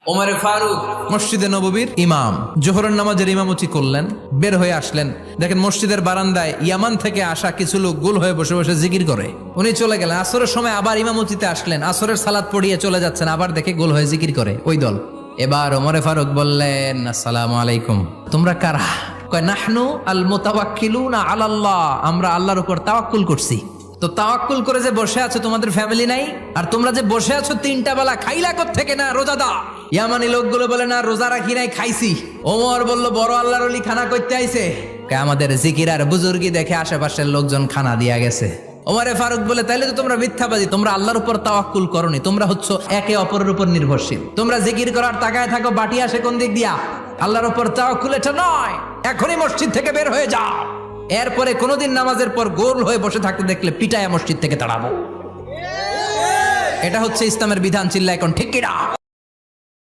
ওমরে ফারুক মসজিদে নববীর ইমাম, জোহরের নামাজের ইমামতি করলেন, বের হয়ে আসলেন। দেখেন মসজিদের বারান্দায় ইয়ামান থেকে আসা কিছু লোক গোল হয়ে বসে বসে জিকির করে। উনি চলে গেলেন, আসরের সময় আবার ইমামতিতে আসলেন, আসরের সালাত পড়িয়ে চলে যাচ্ছেন, আবার দেখে গোল হয়ে জিকির করে ওই দল। এবার ওমরে ফারুক বললেন, আসসালামু আলাইকুম, তোমরা কারা? কয় নাহনু আল মুতাওয়াক্কিলুনা আলাল্লাহ, আমরা আল্লাহর উপর তাওয়াক্কুল করছি। তো তাওয়াক্কুল করে যে বসে আছো তোমাদের ফ্যামিলি নাই? আর তোমরা যে বসে আছো তিনটা বেলা খাইলা কোত্থেকে? না রোজা দাও। ইয়ামানি লোকগুলো বলে না রোজা রাখি নাই, খাইছি। ওমর বলল বড় আল্লাহর ওলি খানা করতে আইছে। আমাদের জিকির আর বুজুর্গি দেখে আশেপাশের লোকজন খানা দিয়া গেছে। ওমরে ফারুক বলে তাইলে তো তোমরা মিথ্যাবাদী, তোমরা আল্লাহর উপর তাওয়াক্কুল করনি, তোমরা হচ্ছে একে অপরের উপর নির্ভরশীল। তোমরা জিকির করার তাকায় থাকো, বাটি আসে কোন দিক দিয়া? আল্লাহর উপর তাওয়াক্কুল এটা নয়। এখনই মসজিদ থেকে বের হয়ে যাও। এরপরে কোনোদিন নামাজের পর গোল হয়ে বসে থাকতে দেখলে পিটায়া মসজিদ থেকে তাড়াবো। এটা হচ্ছে ইসলামের বিধান। চিল্লা এখন ঠিক কিনা?